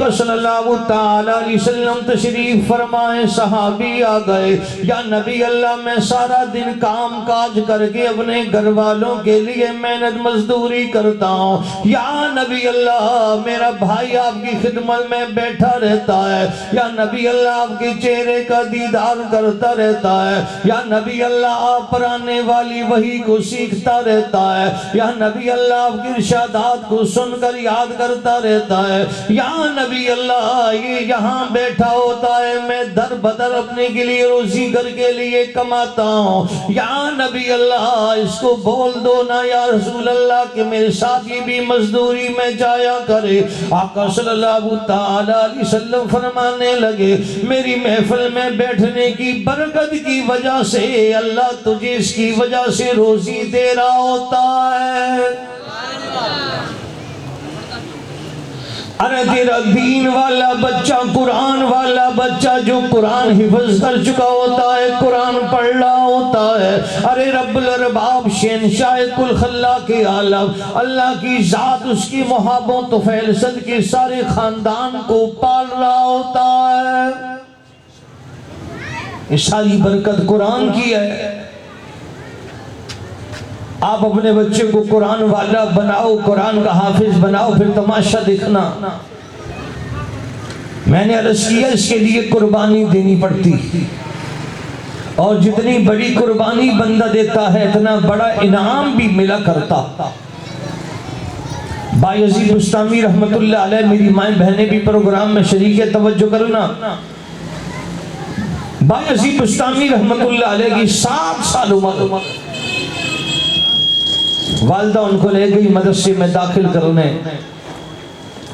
صلی اللہ تعالی علیہ وسلم تشریف فرمائے، صحابی آ گئے، یا نبی اللہ میں سارا دن کام کاج کر کے اپنے گھر والوں کے لیے محنت مزدوری کرتا ہوں، یا نبی اللہ میرا بھائی آپ کی خدمت میں بیٹھا رہتا ہے، یا نبی اللہ آپ کے چہرے کا دیدار کرتا رہتا ہے، یا نبی اللہ آپ پر آنے والی وحی کو سیکھتا رہتا ہے، یا نبی اللہ آپ کی ارشادات کو سن کر یاد کرتا رہتا ہے، یا نبی اللہ یہ یہاں بیٹھا ہوتا ہے، میں در بدر اپنے کے لیے روزی گھر کے لیے کماتا ہوں، یا نبی اللہ اس کو بول دو نا یا رسول اللہ کہ میرے ساتھ یہ بھی مزدوری میں جایا کرے۔ آقا صلی اللہ تعالی علیہ وسلم فرمانے لگے میری محفل میں بیٹھنے کی برکت کی وجہ سے اللہ تجھے اس کی وجہ سے روزی دے رہا ہوتا ہے۔ ارے تیرا دین والا بچہ، قرآن والا بچہ جو قرآن حفظ کر چکا ہوتا ہے، قرآن پڑھ رہا ہوتا ہے، ارے رب الارباب شہنشاہ کل خلاق عالم اللہ کی ذات اس کی محبت و فیلسد کے سارے خاندان کو پال رہا ہوتا ہے۔ یہ ساری برکت قرآن کی ہے۔ آپ اپنے بچے کو قرآن والا بناؤ، قرآن کا حافظ بناؤ، پھر تماشا دیکھنا۔ میں نے عرض کیا اس کے لیے قربانی دینی پڑتی، اور جتنی بڑی قربانی بندہ دیتا ہے اتنا بڑا انعام بھی ملا کرتا۔ بایزید بستامی رحمت اللہ علیہ، میری مائیں بہنیں بھی پروگرام میں شریک ہے، توجہ کرنا۔ بایزید بستامی رحمت اللہ علیہ کی 7 سال عمر، والدہ ان کو لے گئی مدرسے میں داخل کرنے،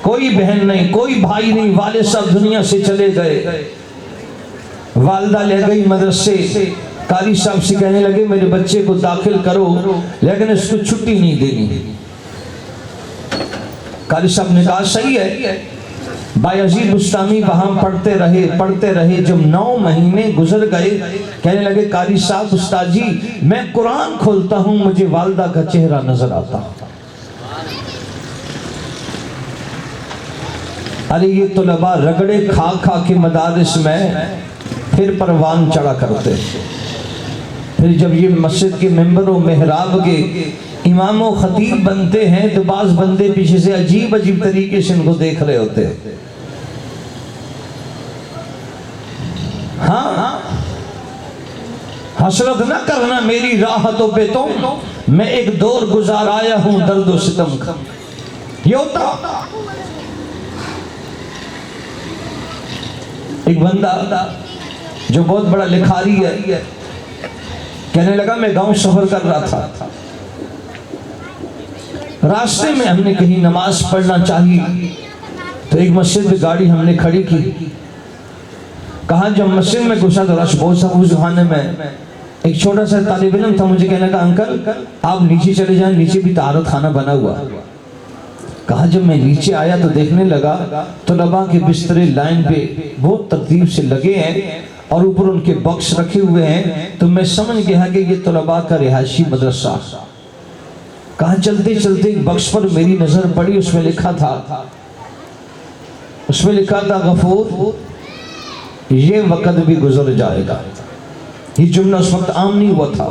کوئی بہن نہیں، کوئی بھائی نہیں، والد صاحب دنیا سے چلے گئے، والدہ لے گئی مدرسے، قاری صاحب سے کہنے لگے میرے بچے کو داخل کرو لیکن اس کو چھٹی نہیں دینی۔ قاری صاحب نے کہا صحیح ہے۔ بایزید بستامی وہاں پڑھتے رہے، جب 9 مہینے گزر گئے، کہنے لگے قاری صاحب استاد جی میں قرآن کھولتا ہوں مجھے والدہ کا چہرہ نظر آتا۔ ارے یہ طلباء رگڑے کھا کھا کے مدارس میں پھر پروان چڑھا کرتے، پھر جب یہ مسجد کے ممبر و محراب کے امام و خطیب بنتے ہیں تو بعض بندے پیچھے سے عجیب طریقے سے ان کو دیکھ رہے ہوتے ہیں۔ ہاں حسرت نہ کرنا میری راحتوں پہ تم، میں ایک دور گزار آیا ہوں درد و ستم کا۔ یہ ہوتا ایک بندہ جو بہت بڑا لکھاری ہے، کہنے لگا میں گاؤں سفر کر رہا تھا، راستے میں ہم نے کہیں نماز پڑھنا چاہی تو ایک مسجد میں گاڑی ہم نے کھڑی کی، کہاں جب مسجد میں گھسا تو رش بہت سا اس زمانے میں ایک چھوٹا سا طالب علم تھا، مجھے کہنے لگا انکل آپ نیچے چلے جائیں، نیچے بھی طہارت خانہ بنا ہوا۔ کہا جب میں نیچے آیا تو دیکھنے لگا طلباء کے بسترے لائن پہ بہت ترتیب سے لگے ہیں اور اوپر ان کے باکس رکھے ہوئے ہیں، تو میں سمجھ گیا کہ یہ طلباء کا رہائشی مدرسہ۔ کہاں چلتے چلتے ایک باکس پر میری نظر پڑی، اس میں لکھا تھا غفور یہ وقت بھی گزر جائے گا۔ یہ جملہ اس وقت عام نہیں ہوا تھا۔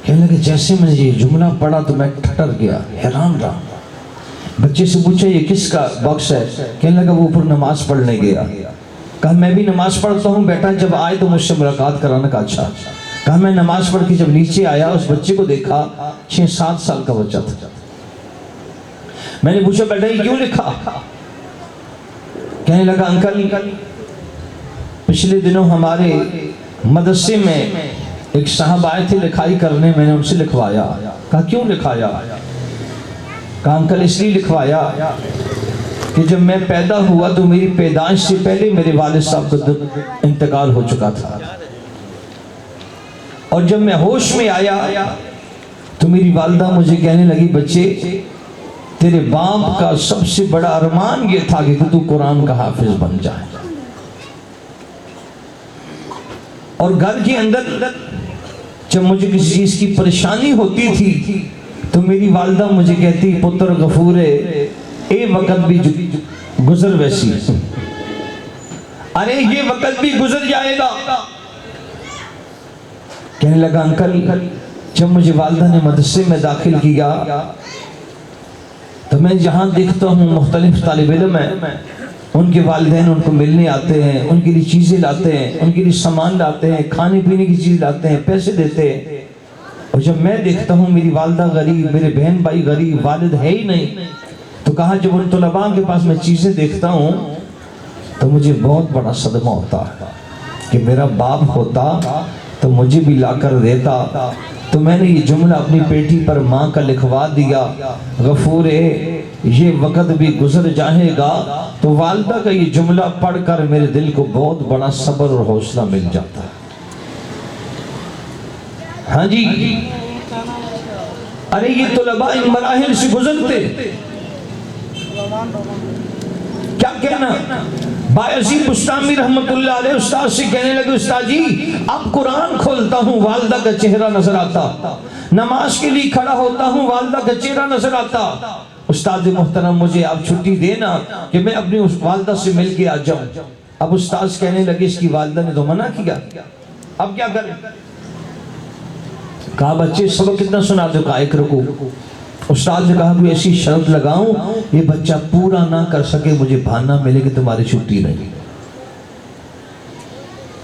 کہنے لگے جیسے میں نے یہ جملہ پڑھا تو میں ٹھٹر گیا، حیران رہا۔ بچے سے پوچھا یہ کس کا باکس ہے؟ کہنے لگا وہ اوپر نماز پڑھنے گیا۔ کہا میں بھی نماز پڑھتا ہوں بیٹا، جب آئے تو مجھ سے ملاقات کرانا۔ کا اچھا۔ کہا میں نماز پڑھ کے جب نیچے آیا اس بچے کو دیکھا، 6-7 سال کا بچہ تھا۔ میں نے پوچھا بیٹا یہ کیوں لکھا؟ کہنے لگا انکل پچھلے دنوں ہمارے مدرسے میں ایک صاحب آئے تھے لکھائی کرنے، میں نے ان سے لکھوایا۔ کہا کیوں لکھوایا؟ کہا انکل اس لیے لکھوایا کہ جب میں پیدا ہوا تو میری پیدائش سے پہلے میرے والد صاحب کا انتقال ہو چکا تھا، اور جب میں ہوش میں آیا تو میری والدہ مجھے کہنے لگی بچے تیرے باپ کا سب سے بڑا ارمان یہ تھا کہ تو قرآن کا حافظ بن جائے۔ اور گھر کے اندر جب مجھے کسی چیز کی پریشانی ہوتی تھی تو میری والدہ مجھے کہتی پتر غفور اے وقت بھی گزر ویسی. ارے یہ وقت بھی گزر جائے گا. کہنے لگا انکل جب مجھے والدہ نے مدرسے میں داخل کیا تو میں جہاں دیکھتا ہوں مختلف طالب علم ہیں، ان کے والدین ان کو ملنے آتے ہیں، ان کے لیے چیزیں لاتے ہیں، ان کے لیے سامان لاتے ہیں، کھانے پینے کی چیز لاتے ہیں، پیسے دیتے ہیں. اور جب میں دیکھتا ہوں میری والدہ غریب، میرے بہن بھائی غریب، والد ہے ہی نہیں، تو کہا جب ان طلباء کے پاس میں چیزیں دیکھتا ہوں تو مجھے بہت بڑا صدمہ ہوتا کہ میرا باپ ہوتا تو مجھے بھی لا کر دیتا. تو میں نے یہ جملہ اپنی پیٹھی پر ماں کا لکھوا دیا، غفورے یہ وقت بھی گزر جائے گا. تو والدہ کا یہ جملہ پڑھ کر میرے دل کو بہت بڑا صبر اور حوصلہ مل جاتا. ہاں جی. ارے یہ طلباء ان مراحل سے گزرتے. کیا کہنا؟ بایزید بستامی رحمت اللہ علیہ استاد سے کہنے لگے استاد جی اب قرآن کھولتا ہوں والدہ کا چہرہ نظر آتا، نماز کے لیے کھڑا ہوتا ہوں والدہ کا چہرہ نظر آتا. استاد محترم مجھے آپ چھٹی دینا کہ میں اپنی والدہ سے مل کے آ جاؤں. اب استاد کہنے لگے اس کی والدہ نے تو منع کیا، اب کیا کریں؟ کہا بچے سبق کتنا سنا دو؟ کہا ایک رکوع. استاد نے کہا کوئی ایسی شرط لگاؤں یہ بچہ پورا نہ کر سکے مجھے بہانہ ملے کہ تمہاری چھٹی نہیں.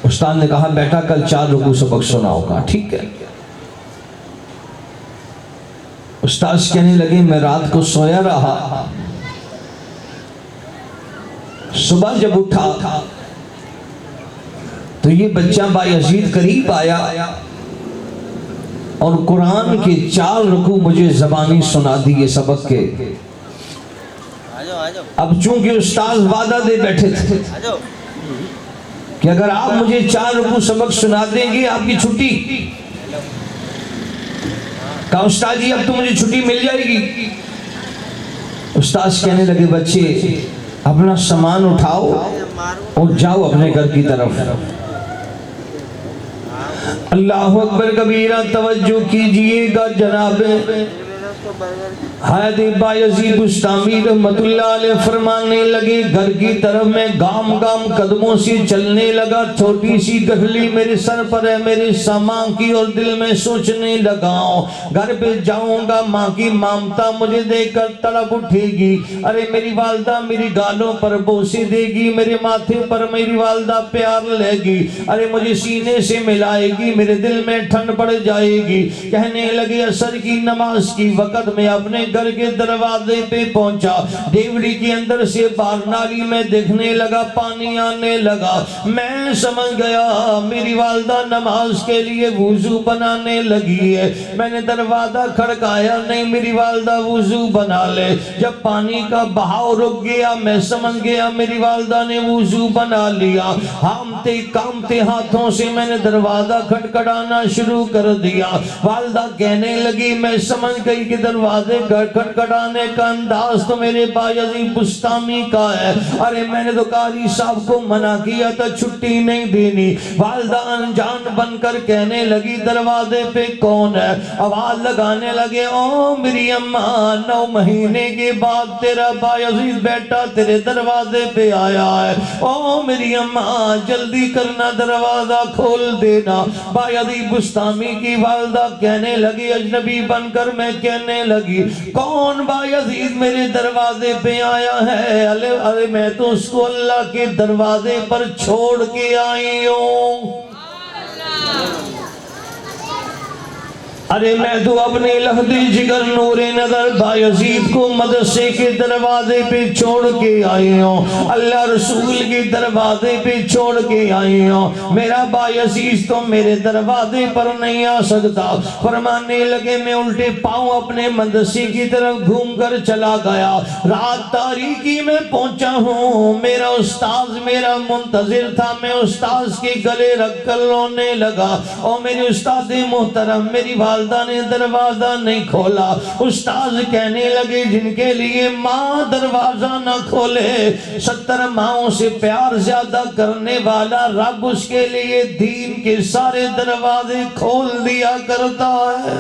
استاد نے کہا بیٹا کل 4 رکوع سبق سناؤ. کہا ٹھیک ہے. استاد کہنے لگے میں رات کو سویا رہا، صبح جب اٹھا تو یہ بچہ بایزید قریب آیا اور قرآن کے 4 رکوع مجھے زبانی سنا دیے سبق کے. اب چونکہ استاد وعدہ دے بیٹھے تھے کہ اگر آپ مجھے 4 رکوع سبق سنا دیں گے آپ کی چھٹی. کہا استاد جی اب تو مجھے چھٹی مل جائے گی. استاد کہنے لگے بچے اپنا سامان اٹھاؤ اور جاؤ اپنے گھر کی طرف. اللہ اکبر کبیرہ. توجہ کیجئے گا جناب حیدر بایزید بستامی رحمت اللہ علیہ فرمانے لگے گھر کی طرف میں گام گام قدموں سے چلنے لگا. چھوٹی سی گھڑی میرے سر پر ہے میرے سامان کی اور دل میں سوچنے لگا گھر پہ جاؤں گا ماں کی مامتا مجھے دیکھ کر تڑپ اٹھے گی. ارے میری والدہ میری گالوں پر بوسے دے گی، میرے ماتھے پر میری والدہ پیار لے گی، ارے مجھے سینے سے ملائے گی، میرے دل میں ٹھنڈ پڑ جائے گی. کہنے لگے عصر کی نماز کی وقت میں اپنے گھر کے دروازے پہ پہنچا. ڈیوڑی کے اندر سے باہر نالی میں دیکھنے لگا پانی آنے لگا. میں سمجھ گیا میری والدہ نماز کے لیے وضو بنانے لگی ہے. میں نے دروازہ کھڑکایا نہیں میری والدہ وضو بنا لے. جب پانی کا بہاؤ رک گیا میں سمجھ گیا میری والدہ نے وضو بنا لیا. ہامتے کامتے ہاتھوں سے میں نے دروازہ کھٹکھٹانا شروع کر دیا. والدہ کہنے لگی میں سمجھ گئی کہ دروازے کھٹکھٹانے کا انداز تو میرے بایزید بستامی کا ہے. ارے میں نے تو قاری صاحب کو منع کیا تھا چھٹی نہیں دینی. والدہ انجان بن کر کہنے لگی دروازے پہ کون ہے؟ آواز لگانے لگے او میری اماں 9 مہینے کے بعد تیرا بایزید بیٹا تیرے دروازے پہ آیا ہے. او میری اماں جلدی کرنا دروازہ کھول دینا. بایزید بستامی کی والدہ کہنے لگی اجنبی بن کر میں کہنے لگی کون بایزید میرے دروازے پہ آیا ہے؟ ارے میں تو اس کو اللہ کے دروازے پر چھوڑ کے آئی ہوں. ارے میں تو اپنے لحد جگر نور نظر بایزید کو مدرسے کے دروازے پہ چھوڑ کے آئی ہوں، اللہ رسول کے دروازے پہ چھوڑ کے آئی ہوں. میرا بایزید تو میرے دروازے پر نہیں آ سکتا. فرمانے لگے میں الٹے پاؤں اپنے مدرسے کی طرف گھوم کر چلا گیا. رات تاریکی میں پہنچا ہوں، میرا استاذ میرا منتظر تھا. میں استاذ کے گلے رکھ کر رونے لگا. اور میرے استاد محترم میری والدہ نے دروازہ نہیں کھولا. استاذ کہنے لگے جن کے لیے ماں دروازہ نہ کھولے 70 ماؤں سے پیار زیادہ کرنے والا رب اس کے لیے دین کے سارے دروازے کھول دیا کرتا ہے.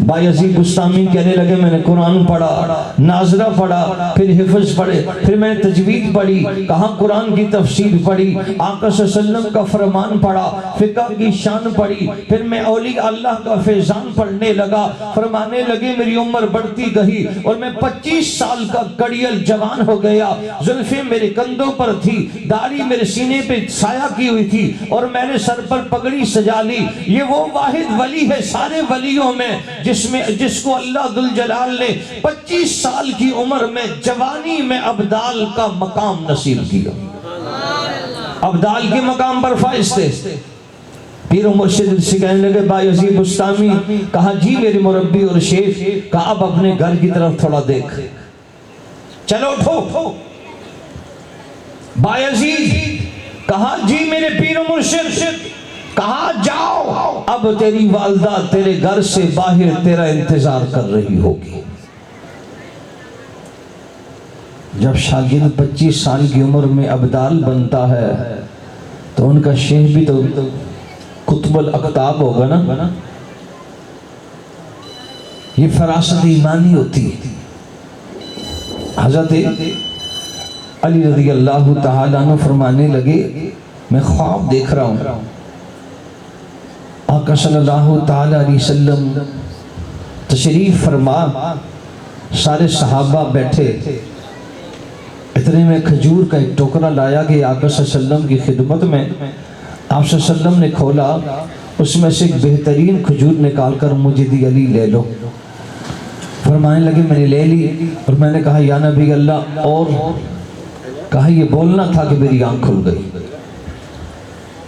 بایزید بستامی کہنے لگے میں نے قرآن پڑھا، ناظرہ پڑھا، پھر حفظ پڑھے، پھر میں نے تجوید پڑھی، کہاں قرآن کی تفسیر پڑھی، آقا صلی اللہ علیہ وسلم کا فرمان پڑھا، فقہ کی شان پڑھی، پھر میں اولیاء اللہ کا فیضان پڑھنے لگا۔ فرمانے لگے میری عمر بڑھتی گئی اور میں 25 سال کا کڑیل جوان ہو گیا، زلفیں میرے کندھوں پر تھی، داڑھی میرے سینے پہ سایہ کی ہوئی تھی، اور میں نے سر پر پگڑی سجا لی۔ یہ وہ واحد ولی ہے سارے ولیوں میں جس کو اللہ ذوالجلال نے 25 سال کی عمر میں جوانی میں ابدال کا مقام نصیب کیا، ابدال کے مقام پر فائز تھے۔ پیر و مرشد سے کہنے لگے بایزید بستامی، کہا جی میرے مربی اور شیخ، کہا اب اپنے گھر کی طرف تھوڑا دیکھ، چلو اٹھو۔ بایزید کہا جی میرے پیر و مرشد، کہا جاؤ، اب تیری والدہ تیرے گھر سے باہر تیرا انتظار کر رہی ہوگی۔ جب شاگرد 25 سال کی عمر میں ابدال بنتا ہے تو ان کا شیخ بھی تو قطب الاقطاب ہوگا نا۔ یہ فراست ایمانی ہوتی ہے۔ حضرت علی رضی اللہ تعالیٰ عنہ فرمانے لگے میں خواب دیکھ رہا ہوں، آقا صلی اللہ تعالیٰ علیہ وسلم تشریف فرما، سارے صحابہ بیٹھے، اتنے میں کھجور کا ایک ٹوکرا لایا کہ آقا صلی اللہ علیہ وسلم کی خدمت میں، آپ صلی اللہ علیہ وسلم نے کھولا، اس میں سے ایک بہترین کھجور نکال کر مجھے دی، علی لے لو۔ فرمانے لگے میں نے لے لی، اور میں نے کہا یا نبی اللہ، اور کہا یہ بولنا تھا کہ میری آنکھ کھل گئی۔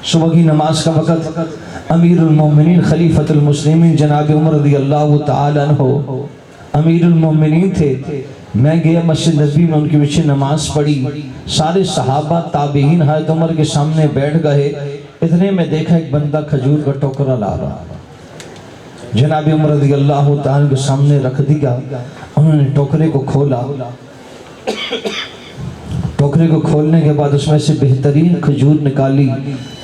صبح کی نماز کا وقت، امیر المومنین خلیفۃ المسلمین جناب عمر رضی اللہ تعالیٰ عنہ امیر المومنین تھے۔ میں گیا مسجد نبوی میں، ان کے پیچھے نماز پڑھی، سارے صحابہ تابعین حضرت عمر کے سامنے بیٹھ گئے۔ اتنے میں دیکھا ایک بندہ کھجور کا ٹوکرا لا رہا، جناب عمر رضی اللہ تعالیٰ کے سامنے رکھ دیا۔ انہوں نے ٹوکرے کو کھولا، ٹوکرے کو کھولنے کے بعد اس میں سے بہترین کھجور نکالی۔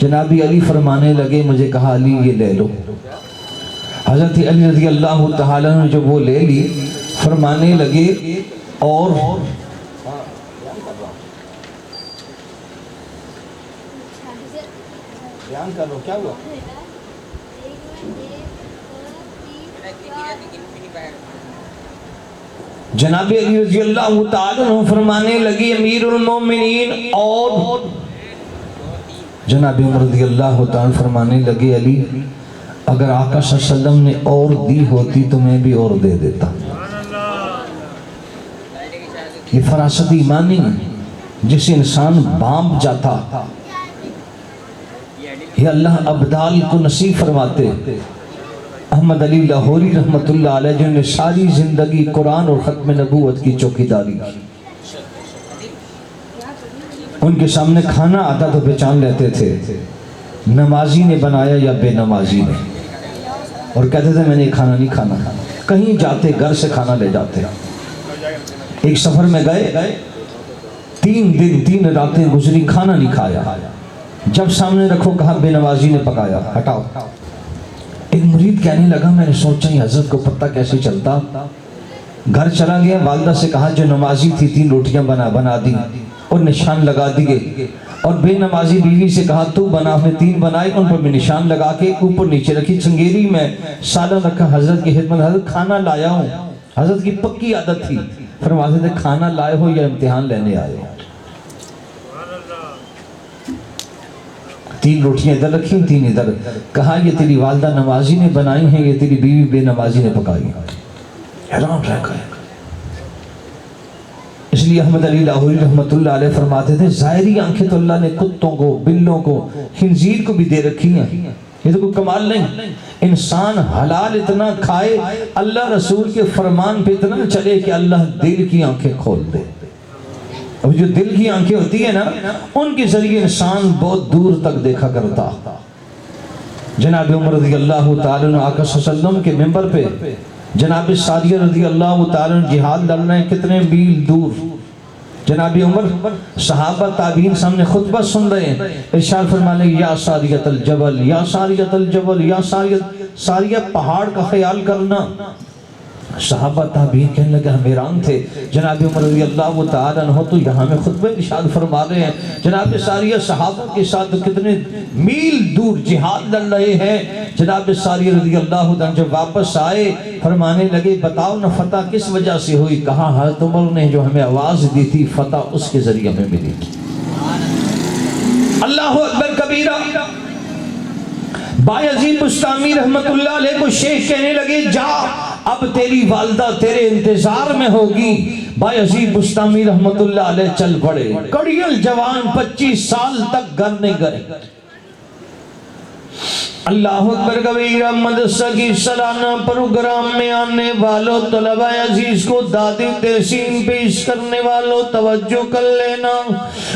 جناب علی فرمانے لگے، مجھے کہا علی یہ لے لو۔ حضرت علی رضی اللہ تعالیٰ نے جب وہ لے لی، فرمانے لگے اور بیان کر لو کیا ہوا؟ جناب علی رضی اللہ تعالیٰ عنہ فرمانے لگی امیر المومنین، اور جناب عمر رضی اللہ تعالیٰ فرمانے لگے علی اگر آقا صلی اللہ علیہ وسلم نے اور دی ہوتی تو میں بھی اور دے دیتا۔ یہ فراست ایمانی جس انسان بانپ جاتا، یہ اللہ ابدال کو نصیب فرماتے۔ احمد علی لاہوری رحمت اللہ علیہ جنہوں نے ساری زندگی قرآن اور ختم نبوت کی چوکیداری کی، ان کے سامنے کھانا آتا تو پہچان لیتے تھے نمازی نے بنایا یا بے نمازی نے، اور کہتے تھے میں نے یہ کھانا نہیں کھانا۔ کہیں جاتے گھر سے کھانا لے جاتے۔ ایک سفر میں گئے، 3 دن 3 راتیں گزری، کھانا نہیں کھایا۔ جب سامنے رکھو کہا بے نمازی نے پکایا، ہٹاؤ۔ ایک مرید کہنے لگا میں نے سوچا یہ حضرت کو پتہ کیسے چلتا۔ گھر چلا گیا، والدہ سے کہا جو نمازی تھی 3 روٹیاں بنا دی اور نشان لگا دیے، اور بے نمازی بیوی سے کہا تو بنا، نے 3 بنائی، ان پر بھی نشان لگا کے اوپر نیچے رکھی۔ چنگیری میں سالن رکھا، حضرت کی خدمت، حضرت کھانا لایا ہوں۔ حضرت کی پکی عادت تھی، فرماتے تھے کھانا لائے ہو یا امتحان لینے آئے ہو۔ 3 روٹیاں ادھر رکھی، 3 ادھر۔ کہا یہ تیری والدہ نمازی نے بنائی ہیں، یہ تیری بیوی بے نمازی نے پکائی ہیں۔ حیران رہ گئے۔ اس لیے احمد علی لاہوری رحمت اللہ علیہ فرماتے تھے ظاہری آنکھیں تو اللہ نے کتوں کو، بلوں کو، خنزیر کو بھی دے رکھی ہیں، یہ تو کوئی کمال نہیں۔ انسان حلال اتنا کھائے، اللہ رسول کے فرمان پہ اتنا چلے کہ اللہ دل کی آنکھیں کھول دے۔ اب جو دل کی آنکھیں ہوتی ہیں نا، ان کے ذریعے انسان بہت دور تک دیکھا کرتا۔ جناب عمر رضی اللہ تعالیٰ عنہ آقا صلی اللہ علیہ وسلم کے منبر پہ جناب سعدیہ رضی اللہ تعالیٰ عنہ جہاد لڑ رہے ہیں کتنے میل دور۔ جناب عمر صحابہ تابعین سامنے خطبہ سن رہے ہیں، ارشاد فرمانے یا ساریۃ الجبل یا ساریۃ الجبل یا ساریہ پہاڑ کا خیال کرنا۔ صحابہ تابعین کہنے لگے، ہم حیران تھے، جناب عمر رضی اللہ تعالیٰ عنہ تو یہاں میں خطبہ ارشاد فرما رہے ہیں، جناب ساریہ صحابہ کے ساتھ کتنے میل دور جہاد لڑ رہے ہیں۔ جناب ساریہ رضی اللہ عنہ جب واپس آئے فرمانے لگے بتاؤ نا فتح کس وجہ سے ہوئی؟ کہا حضرت عمر نے جو ہمیں آواز دی تھی فتح اس کے ذریعے ہمیں ملی۔ اللہ اکبر کبیرہ۔ بایزید بستامی رحمت اللہ علیہ کو شیخ کہنے لگے جا اب تیری والدہ تیرے انتظار میں ہوگی۔ بایزید بستامی رحمت اللہ علیہ چل پڑے، کڑیل جوان 25 سال تک گھر نہیں گئے۔ اللہ اکبر کبیرہ۔ مدرسہ کی سالانہ پروگرام میں آنے والوں طلبہ عزیز کو دادی تحسین پیش کرنے والوں توجہ کر لینا۔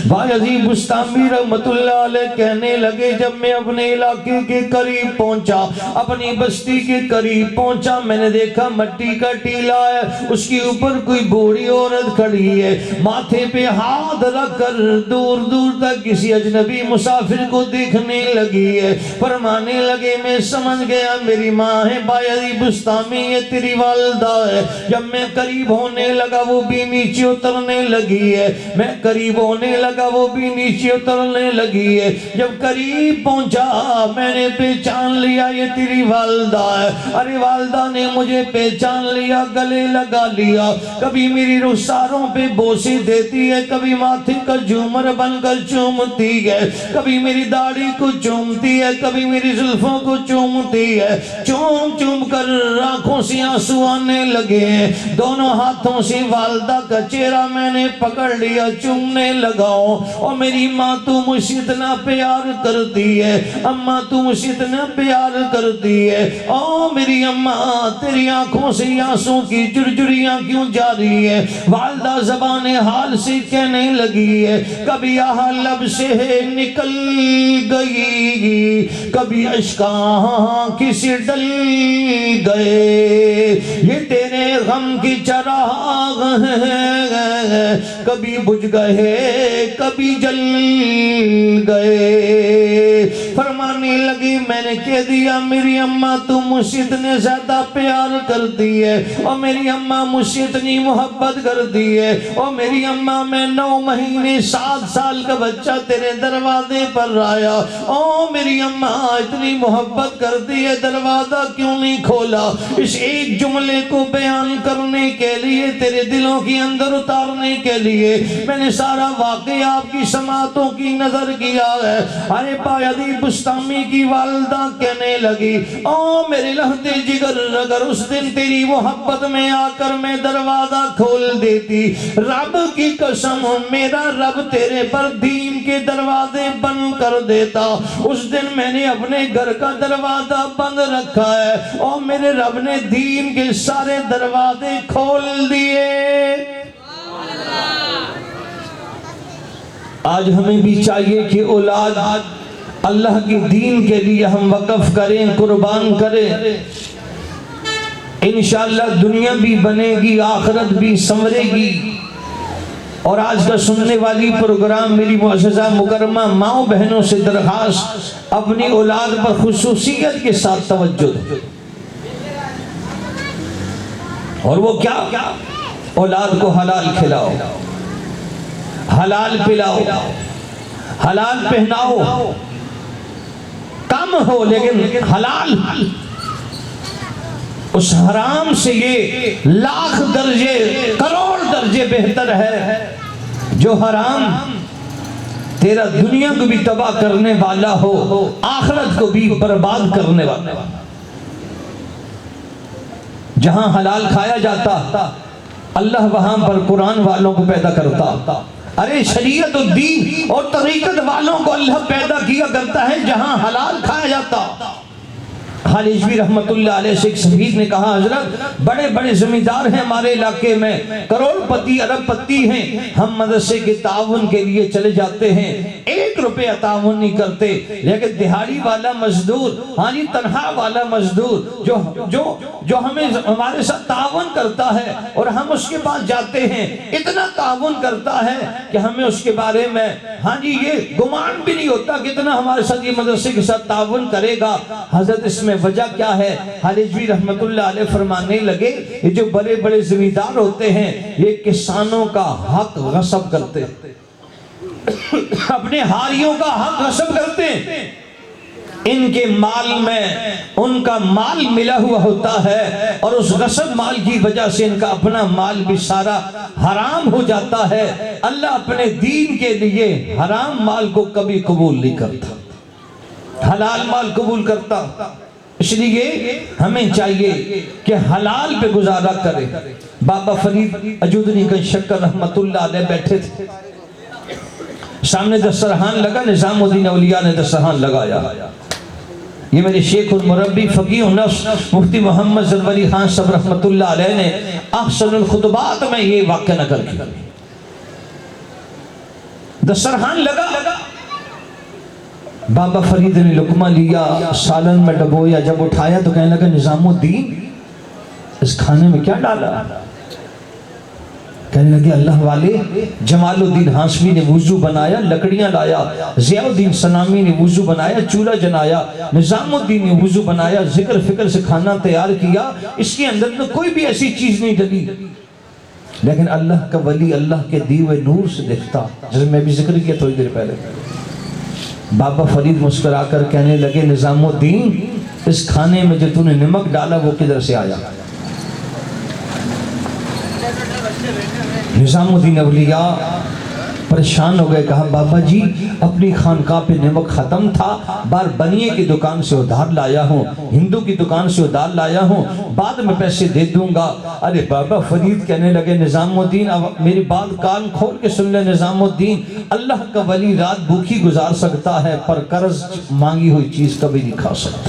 بایزید بستامی رحمت اللہ علیہ کہنے لگے جب میں اپنے علاقے کے قریب پہنچا، اپنی بستی کے قریب پہنچا، میں نے دیکھا مٹی کا ٹیلا ہے، اس کے اوپر کوئی بوڑھی عورت کھڑی ہے، ماتھے پہ ہاتھ رکھ کر دور دور تک کسی اجنبی مسافر کو دیکھنے لگی ہے۔ فرمانے لگے میں سمجھ گیا میری ماں ہے بایزید بستامی، یہ تیری والدہ ہے۔ جب میں قریب ہونے لگا وہ بھی نیچے اترنے لگی ہے، میں قریب ہونے لگا وہ بھی نیچے اترنے لگی ہے۔ جب قریب پہنچا میں نے پہچان لیا یہ تیری والدہ ہے۔ ارے والدہ نے مجھے پہچان لیا، گلے لگا لیا، کبھی میری رخساروں پہ بوسے دیتی ہے، کبھی ماتھے کا جھومر بن کر چومتی ہے، کبھی میری داڑھی کو چومتی ہے، کبھی میری زلفوں کو چومتی ہے۔ چوم چوم کر آنکھوں سے آنسو آنے لگے ہیں، دونوں ہاتھوں سے والدہ کا چہرہ میں نے پکڑ لیا، چومنے لگا ہوں۔ اور میری ماں تو مجھ سے اتنا پیار کرتی ہے، اماں تو مجھ سے اتنا پیار کرتی ہے، او میری اماں تیری آنکھوں سے آنسوں کی جرجریاں کیوں جاری ہے؟ والدہ زبان حال سے کہنے لگی ہے، کبھی آہ لب سے نکل گئی، کبھی اشکاں سے ڈل گئے، یہ تیرے غم کی چراغ ہیں، کبھی بجھ گئے کبھی جل گئے۔ فرمانے لگی میں نے کہہ دیا میری اماں تو مجھ سے اتنے زیادہ پیار کرتی ہے، اور میری اماں مجھ سے اتنی محبت کرتی ہے، اور میری اماں میں 9 مہینے 7 سال کا بچہ تیرے دروازے پر آیا، او میری اماں اتنی محبت کرتی ہے، دروازہ کیوں نہیں کھولا؟ اس ایک جملے کو بیان کرنے کے لیے، تیرے دلوں کے اندر اتارنے کے لیے میں نے سارا واقعہ آپ کی سماعتوں کی نظر کیا ہے۔ ارے بایزید بستامی کی والدہ کہنے لگی او میرے لہتے جگر اگر اس دن تیری محبت میں آ کر میں دروازہ کھول دیتی، رب کی قسم میرا رب تیرے پر دین کے دروازے بند کر دیتا۔ اس دن میں نے اپنے گھر کا دروازہ بند رکھا ہے اور میرے رب نے دین کے سارے دروازے کھول دیے۔ آج ہمیں بھی چاہیے کہ اولاد اللہ کی دین کے لیے ہم وقف کریں، قربان کریں، انشاءاللہ دنیا بھی بنے گی، آخرت بھی سنورے گی۔ اور آج کا سننے والی پروگرام میری معززہ مکرمہ ماؤں بہنوں سے درخواست، اپنی اولاد پر خصوصیت کے ساتھ توجہ دیں۔ اور وہ کیا؟ اولاد کو حلال کھلاؤ، حلال پلاؤ، حلال پہناؤ، کم ہو لیکن حلال۔ اس حرام سے یہ لاکھ درجے کروڑ درجے بہتر ہے جو حرام تیرا دنیا کو بھی تباہ کرنے والا ہو، آخرت کو بھی برباد کرنے والا۔ جہاں حلال کھایا جاتا اللہ وہاں پر قرآن والوں کو پیدا کرتا۔ ارے شریعت و دین اور طریقت والوں کو اللہ پیدا کیا کرتا ہے جہاں حلال کھایا جاتا۔ خالصوی رحمت اللہ علیہ سے ایک سفیر نے کہا حضرت بڑے بڑے زمیندار ہیں ہمارے علاقے میں، کروڑ پتی ارب پتی ہیں، ہم مدرسے کے تعاون کے لیے چلے جاتے ہیں، 1 روپے تعاون نہیں کرتے، لیکن دہاڑی والا مزدور، ہاں جی تنہا والا مزدور جو ہمیں ہمارے ساتھ تعاون کرتا ہے اور ہم اس کے پاس جاتے ہیں، اتنا تعاون کرتا ہے کہ ہمیں اس کے بارے میں ہاں جی یہ گمان بھی نہیں ہوتا کہ اتنا ہمارے ساتھ یہ مدرسے کے ساتھ تعاون کرے گا۔ حضرت اس میں وجہ کیا ہے؟ حالجوی رحمت اللہ علیہ فرمانے لگے یہ جو بڑے بڑے زمیندار ہوتے ہیں یہ کسانوں کا حق غصب کرتے ہیں، اپنے ہاریوں کا حق غصب کرتے ہیں، ان کے مال میں ان کا مال ملا ہوا ہوتا ہے اور اس غصب مال کی وجہ سے ان کا اپنا مال بھی سارا حرام ہو جاتا ہے۔ اللہ اپنے دین کے لیے حرام مال کو کبھی قبول نہیں کرتا، حلال مال قبول کرتا۔ اس لیے ہمیں چاہیے کہ حلال پہ گزارا کرے۔ بابا فرید اجودنی کا شکر رحمت اللہ علیہ بیٹھے تھے، سامنے دسترخوان لگا، نظام الدین اولیاء نے دسترخوان لگایا۔ یہ میرے شیخ المربی فقیہ النفس مفتی محمد زروری خان صاحب رحمت اللہ علیہ نے احسن الخطبات میں یہ واقعہ نقل کیا۔ دسترخوان لگا، بابا فرید نے لقمہ لیا، سالن میں ڈبویا، جب اٹھایا تو کہنے لگا نظام الدین اس کھانے میں کیا ڈالا؟ کہنے لگے اللہ والے، جمال الدین ہاشمی نے وضو بنایا، لکڑیاں لایا، ضیاء الدین سنامی نے وضو بنایا، چولہا جنایا، نظام الدین نے وضو بنایا، ذکر فکر سے کھانا تیار کیا، اس کے اندر تو کوئی بھی ایسی چیز نہیں ڈلی، لیکن اللہ کا ولی اللہ کے دیوے نور سے دیکھتا، جیسے میں بھی ذکر کیا تھوڑی دیر پہلے۔ بابا فرید مسکرا کر کہنے لگے نظام الدین اس کھانے میں جو تو نے نمک ڈالا وہ کدھر سے آیا؟ نظام الدین اولیاء پریشان ہو گئے، کہا بابا جی اپنی خانقاہ پہ نمک ختم تھا، بار بنیے کی دکان سے ادھار لایا ہوں، ہندو کی دکان سے ادھار لایا ہوں، بعد میں پیسے دے دوں گا۔ ارے بابا فرید کہنے لگے نظام الدین میری بات کان کھول کے سن لے نظام الدین، اللہ کا ولی رات بھوکی گزار سکتا ہے پر قرض مانگی ہوئی چیز کبھی نہیں کھا سکتا۔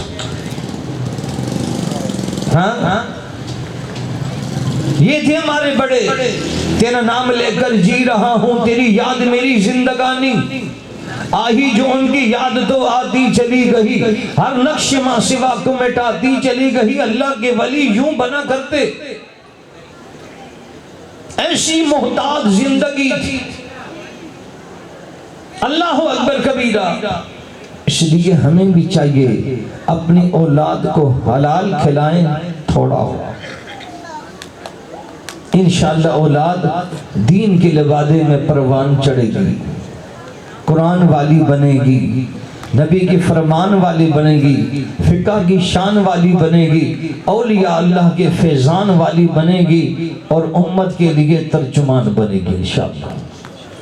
ہاں یہ تھے ہمارے بڑے، تیرا نام لے کر جی رہا ہوں، تیری یاد میری زندگانی، آہی جو ان کی یاد تو آتی چلی گئی، ہر نقش ماں سوا کو مٹاتی چلی گئی۔ اللہ کے ولی یوں بنا کرتے، ایسی محتاج زندگی تھی۔ اللہ اکبر کبیرہ۔ اس لیے ہمیں بھی چاہیے اپنی اولاد کو حلال کھلائیں، تھوڑا ہو، انشاءاللہ اولاد دین کے لبادے میں پروان چڑھے گی، قرآن والی بنے گی، نبی کی فرمان والی بنے گی، فقہ کی شان والی بنے گی، اولیاء اللہ کے فیضان والی بنے گی، اور امت کے لیے ترجمان بنے گی انشاءاللہ۔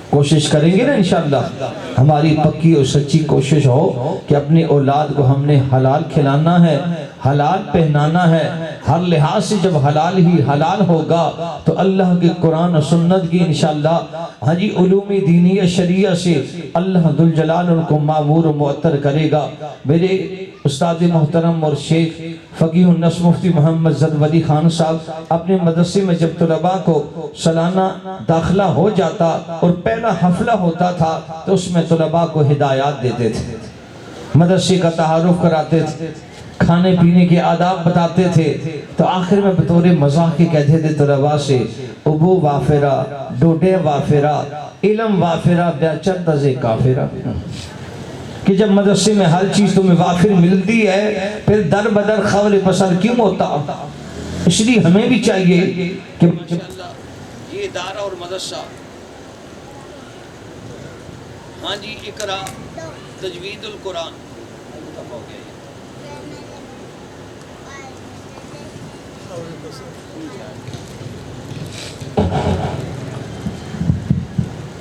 کوشش کریں گے نا انشاءاللہ، ہماری پکی اور سچی کوشش ہو کہ اپنی اولاد کو ہم نے حلال کھلانا ہے، حلال پہنانا ہے، ہر لحاظ سے جب حلال ہی حلال ہوگا تو اللہ کے قرآن و سنت کی انشاءاللہ ہاں جی علوم دینی شریعہ سے اللہ ذوالجلال ان کو معمور و معطر کرے گا۔ میرے استاد محترم اور شیخ فقیہ النفس مفتی محمد زروری خان صاحب اپنے مدرسے میں جب طلباء کو سالانہ داخلہ ہو جاتا اور پہلا حفلہ ہوتا تھا تو اس میں طلباء کو ہدایات دیتے تھے، مدرسے کا تعارف کراتے تھے، کھانے پینے کے آداب بتاتے تھے، تو آخر میں بطور مزاح کے کہتے تھے طلباء سے ابو وافرہ، ڈوڈے وافرہ، علم وافرہ، بیچر تزے کافرہ، کہ جب مدرسے میں ہر چیز تمہیں وافر ملتی ہے پھر در بدر خول پسر کیوں ہوتا؟ اس لیے ہمیں بھی چاہیے کہ یہ ادارہ اور مدرسہ ہاں جی اقرا تجوید القرآن ہو گیا،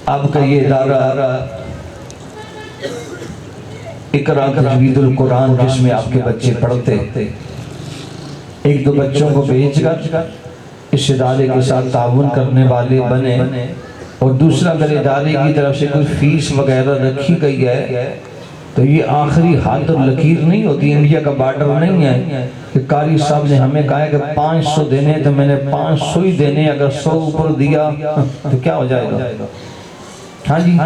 آپ کا یہ ادارہ اقرا تجوید القرآن جس میں آپ کے بچے پڑھتے، ایک دو بچوں کو بھیج کر اس ادارے کے ساتھ تعاون کرنے والے بنے، اور دوسرا اگر ادارے کی طرف سے کوئی فیس وغیرہ رکھی گئی ہے تو یہ آخری ہاتھ اور لکیر نہیں ہوتی، انڈیا کا بارڈر نہیں ہے کہ قاری صاحب نے ہمیں کہا ہے کہ 500 دینے تو میں نے 500 ہی دینے، اگر 100 اوپر دیا تو کیا ہو جائے گا؟ ہاں جی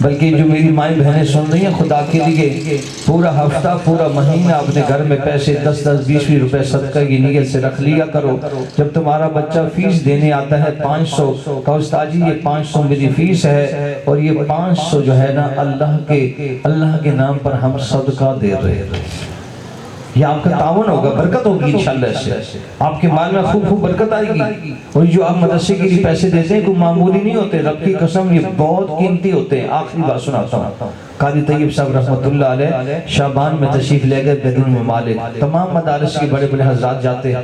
بلکہ جو میری مائیں بہنیں سن رہی ہیں، خدا کے لیے پورا ہفتہ پورا مہینہ اپنے گھر میں پیسے 10-10 20 روپے صدقہ کی نیت سے رکھ لیا کرو. جب تمہارا بچہ فیس دینے آتا ہے 500 کا، استاد جی یہ 500 میری فیس ہے اور یہ 500 جو ہے نا اللہ کے نام پر ہم صدقہ دے رہے ہیں. یہ آپ کا تعاون ہوگا، برکت ہوگی انشاءاللہ. اس سے آپ کے مال میں خوب برکت آئے گی. اور جو آپ مدرسے کے لیے پیسے دیتے ہیں کوئی معمولی نہیں ہوتے، رب کی قسم یہ بہت قیمتی ہوتے ہیں. آخری بات سناتا ہوں. قاری طیب صاحب رحمۃ اللہ علیہ شعبان میں تشریف لے گئے بیرون ممالک. تمام مدارس کے بڑے بڑے حضرات جاتے،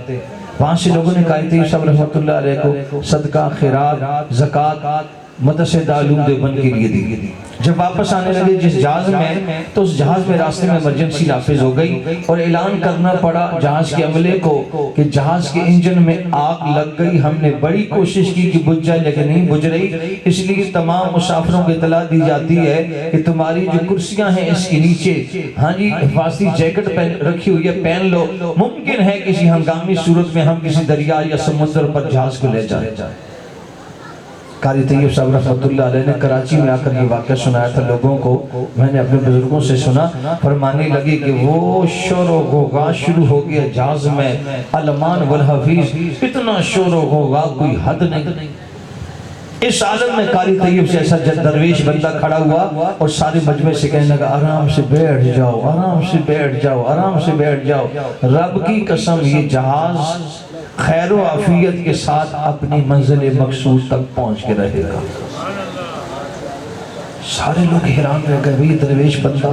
وہاں سے لوگوں نے قاری طیب صاحب رحمۃ اللہ علیہ کو صدقہ، خیرات، زکوٰۃ مدرسہ دارالعلوم دیوبند کے لیے دی. جب واپس آنے لگے جس جہاز میں، تو اس جہاز میں راستے میں ایمرجنسی نافذ ہو گئی اور اعلان کرنا پڑا جہاز کے عملے کو کہ جہاز کے انجن میں آگ لگ گئی. ہم نے بڑی کوشش کی کہ بجھ جائے لیکن نہیں بجھ رہی. اس لیے تمام مسافروں کو اطلاع دی جاتی ہے کہ تمہاری جو کرسیاں ہیں اس کے نیچے ہاں جی حفاظتی جیکٹ رکھی ہوئی ہے، پہن لو. ممکن ہے کسی ہنگامی صورت میں ہم کسی دریا یا سمندر پر جہاز کو لے جائیں. قاری طیب صاحب رحمۃ اللہ علیہ نے کراچی میں آ کر یہ واقعہ سنایا تھا لوگوں کو. میں نے اپنے بزرگوں سے سنا، فرمانے لگے کہ وہ شور و غوغا شروع ہو گیا جہاز میں، المان والحفیظ، اتنا شور و غوغا کوئی حد نہیں. اس عالم میں قاری طیب سے ایسا درویش بندہ کھڑا ہوا اور سارے مجمع سے کہنے لگا آرام سے بیٹھ جاؤ، آرام سے بیٹھ جاؤ، آرام سے بیٹھ جاؤ. رب کی قسم یہ جہاز خیر و عافیت کے ساتھ اپنی منزل مقصود تک پہنچ کے رہے گا. سارے لوگ حیران رہ گئے، یہ درویش بندہ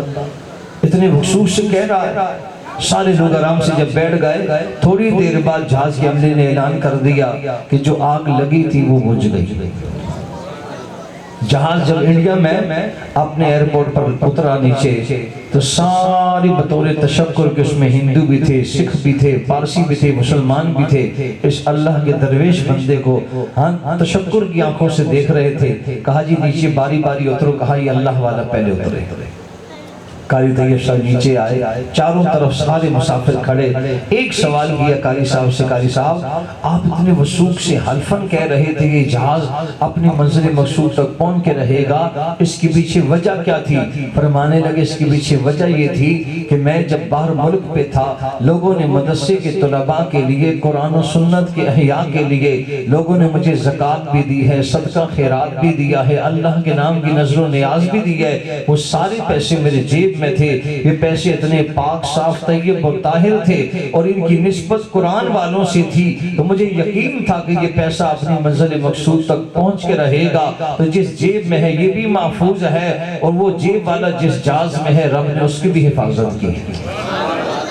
اتنے مخصوص سے کہہ رہا ہے. سارے لوگ آرام سے جب بیٹھ گئے، تھوڑی دیر بعد جہاز کے عملے نے اعلان کر دیا کہ جو آگ لگی تھی وہ بجھ گئی. جہاز جب انڈیا میں اپنے ایئرپورٹ پر اترا نیچے تو ساری بطور تشکر کہ اس میں ہندو بھی تھے، سکھ بھی تھے، پارسی بھی تھے، مسلمان بھی تھے. اس اللہ کے درویش بندے کو تشکر کی آنکھوں سے دیکھ رہے تھے. کہا جی نیچے باری باری اترو. کہا یہ اللہ والا پہلے اترے. قاری طیب صاحب نیچے آئے، چاروں طرف سارے مسافر کھڑے. ایک سوال کیا قاری صاحب سے، قاری صاحب آپ اتنے وثوق سے حلفاً کہہ رہے تھے یہ جہاز اپنی منزل مقصود تک پہنچ کے رہے گا، اس کے پیچھے وجہ کیا تھی؟ فرمانے لگے اس کے پیچھے وجہ یہ تھی کہ میں جب باہر ملک پہ تھا، لوگوں نے مدرسے کے طلباء کے لیے، قرآن و سنت کے احیاء کے لیے لوگوں نے مجھے زکوٰۃ بھی دی ہے، صدقہ خیرات بھی دیا ہے، اللہ کے نام کی نذر و نیاز بھی دی ہے. وہ سارے پیسے میرے جیب میں تھے. یہ پیسے اتنے پاک صاف طیب اور طاہر تھے اور ان کی نسبت قرآن والوں سے تھی، تو مجھے یقین تھا کہ یہ پیسہ اپنی منزل مقصود تک پہنچ کے رہے گا. تو جس جیب میں ہے یہ بھی محفوظ ہے، اور وہ جیب والا جس جہاز میں ہے رب نے اس کی بھی حفاظت کی.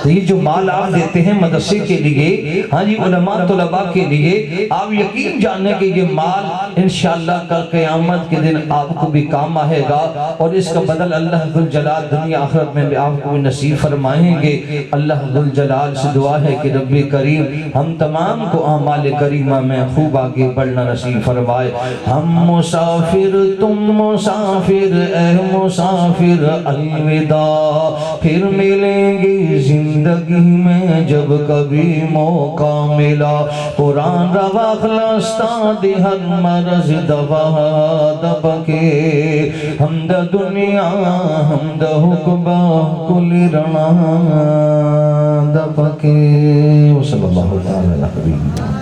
تو یہ جو مال آپ دیتے ہیں مدرسے کے لیے، ہاں جی علماء طلباء کے لیے، آپ یقین جانیں کہ یہ مال انشاءاللہ کل قیامت کے دن آپ کو بھی کام آئے گا، اور اس کا بدل اللہ ذوالجلال دنیا آخرت میں بھی آپ کو بھی نصیب فرمائیں گے. اللہ ذوالجلال سے دعا ہے کہ رب کریم ہم تمام کو اعمال کریمہ میں خوب آگے بڑھنا نصیب فرمائے. ہم مسافر تم مسافر، اے مسافر الوداع، پھر ملیں گے زندگی میں جب کبھی موقع ملا. قرآن روا خلاصتا دی ہر مرض دوا دبکے، حمد دنیا حمد حقبہ کل رنا دبکے. صلی اللہ علیہ وسلم.